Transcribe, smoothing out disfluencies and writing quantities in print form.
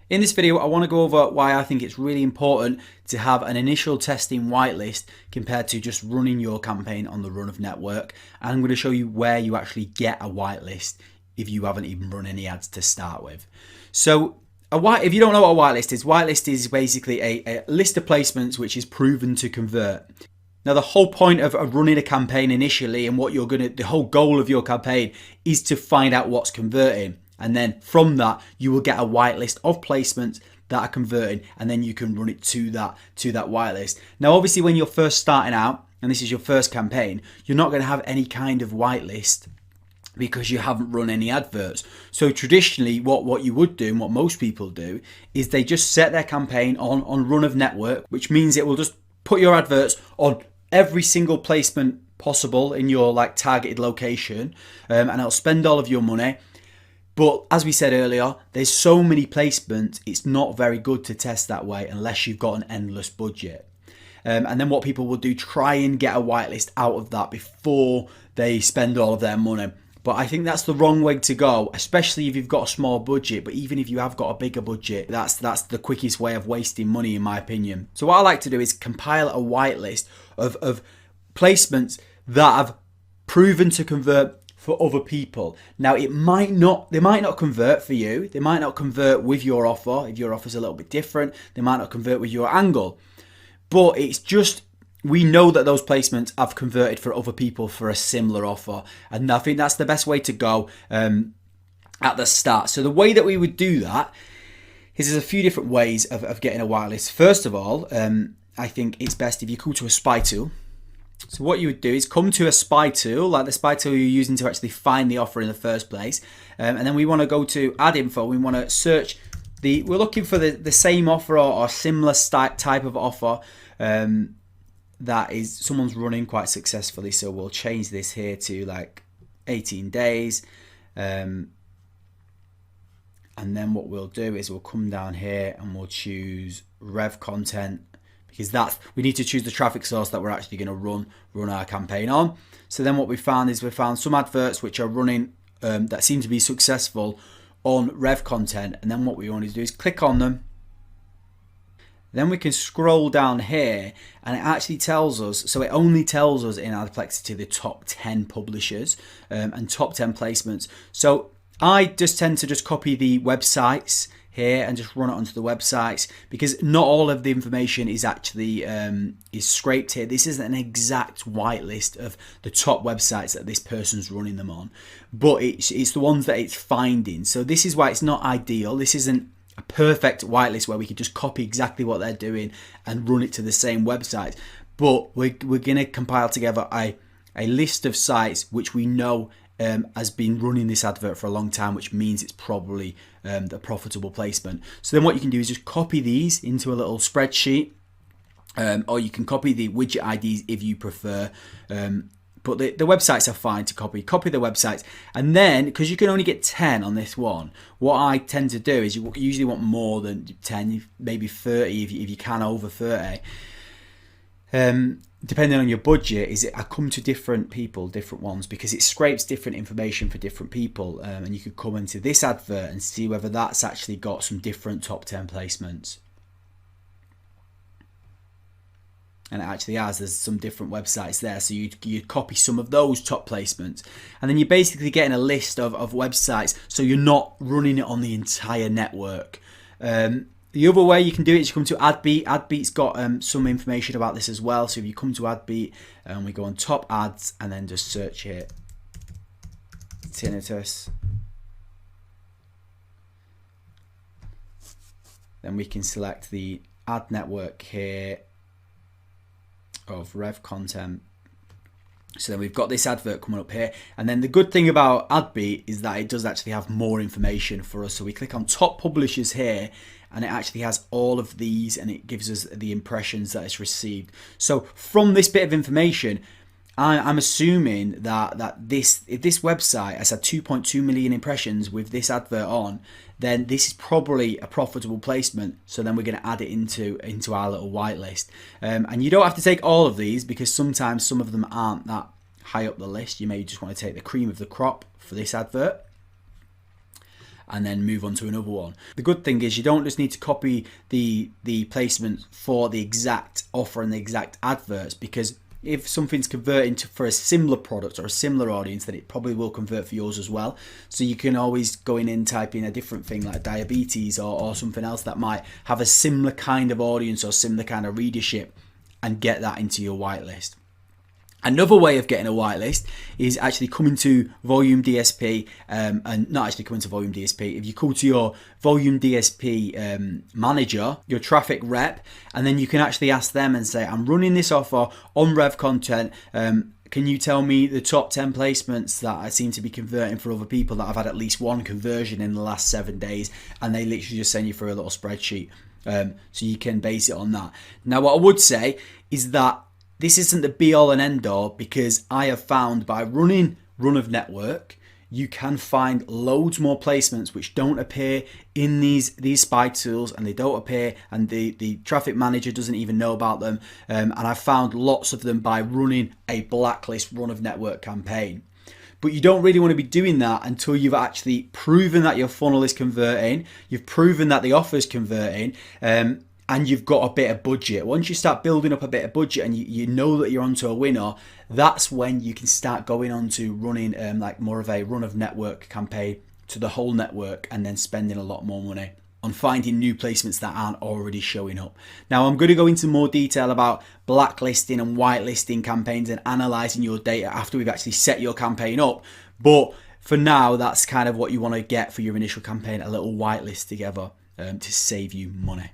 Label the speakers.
Speaker 1: In this video, I want to go over why I think it's really important to have an initial testing whitelist compared to just running your campaign on the Run of Network. And I'm going to show you where you actually get a whitelist if you haven't even run any ads to start with. So if you don't know what a whitelist is basically a list of placements which is proven to convert. Now, the whole point of running a campaign initially and the whole goal of your campaign is to find out what's converting. And then from that, you will get a whitelist of placements that are converting, and then you can run it to that whitelist. Now, obviously, when you're first starting out and this is your first campaign, you're not going to have any kind of whitelist because you haven't run any adverts. So traditionally, what you would do and what most people do is they just set their campaign on Run of Network, which means it will just put your adverts on every single placement possible in your targeted location, and it'll spend all of your money. But as we said earlier, there's so many placements, it's not very good to test that way unless you've got an endless budget. And then what people will do, try and get a whitelist out of that before they spend all of their money. But I think that's the wrong way to go, especially if you've got a small budget. But even if you have got a bigger budget, that's the quickest way of wasting money, in my opinion. So what I like to do is compile a whitelist of placements that have proven to convert for other people. Now, they might not convert for you. They might not convert with your offer. If your offer's a little bit different, they might not convert with your angle. But it's just, we know that those placements have converted for other people for a similar offer. And I think that's the best way to go at the start. So the way that we would do that is there's a few different ways of getting a whitelist. First of all, I think it's best if you go to a spy tool. So what you would do is come to a spy tool, like the spy tool you're using to actually find the offer in the first place. And then we want to go to ad info. We want to search we're looking for the same offer or similar type of offer that is someone's running quite successfully. So we'll change this here to 18 days. And then what we'll do is we'll come down here and we'll choose Rev Content, because we need to choose the traffic source that we're actually going to run our campaign on. So then what we found is we found some adverts which are running that seem to be successful on Rev Content, and then what we want to do is click on them. Then we can scroll down here and it actually tells us, so it only tells us in Adplexity the top 10 publishers and top 10 placements. So I just tend to just copy the websites here and just run it onto the websites, because not all of the information is actually is scraped here. This isn't an exact whitelist of the top websites that this person's running them on, but it's the ones that it's finding. So this is why it's not ideal. This isn't a perfect whitelist where we could just copy exactly what they're doing and run it to the same website. But we're going to compile together a list of sites which we know has been running this advert for a long time, which means it's probably the profitable placement. So then what you can do is just copy these into a little spreadsheet, or you can copy the widget IDs if you prefer. But the websites are fine to copy the websites. And then, because you can only get 10 on this one, what I tend to do is you usually want more than 10, maybe 30 if you can, over 30. Depending on your budget, I come to different people, different ones, because it scrapes different information for different people. And you could come into this advert and see whether that's actually got some different top 10 placements. And it actually has, there's some different websites there. So you'd copy some of those top placements. And then you're basically getting a list of websites, so you're not running it on the entire network. The other way you can do it is you come to AdBeat. AdBeat's got some information about this as well. So if you come to AdBeat and we go on top ads and then just search here, tinnitus, then we can select the ad network here of Rev Content. So then we've got this advert coming up here, and then the good thing about AdBeat is that it does actually have more information for us. So we click on top publishers here and it actually has all of these and it gives us the impressions that it's received. So from this bit of information, I'm assuming that if this website has had 2.2 million impressions with this advert on, then this is probably a profitable placement. So then we're going to add it into our little whitelist. And you don't have to take all of these, because sometimes some of them aren't that high up the list. You may just want to take the cream of the crop for this advert. and then move on to another one. The good thing is you don't just need to copy the placement for the exact offer and the exact adverts, because if something's converting for a similar product or a similar audience, then it probably will convert for yours as well. So you can always go in and type in a different thing like diabetes or something else that might have a similar kind of audience or similar kind of readership, and get that into your whitelist. Another way of getting a whitelist is actually coming to Volume DSP, and not actually coming to Volume DSP. If you go to your Volume DSP manager, your traffic rep, and then you can actually ask them and say, I'm running this offer on Rev Content. Can you tell me the top 10 placements that I seem to be converting for other people that I've had at least one conversion in the last 7 days? And they literally just send you through a little spreadsheet. So you can base it on that. Now, what I would say is that this isn't the be all and end all, because I have found by running Run of Network, you can find loads more placements which don't appear in these spy tools, and they don't appear, and the traffic manager doesn't even know about them. And I've found lots of them by running a blacklist Run of Network campaign. But you don't really want to be doing that until you've actually proven that your funnel is converting, you've proven that the offer is converting, and you've got a bit of budget. Once you start building up a bit of budget and you know that you're onto a winner, that's when you can start going on to running like more of a Run of Network campaign to the whole network, and then spending a lot more money on finding new placements that aren't already showing up. Now, I'm going to go into more detail about blacklisting and whitelisting campaigns and analyzing your data after we've actually set your campaign up. But for now, that's kind of what you want to get for your initial campaign, a little whitelist together to save you money.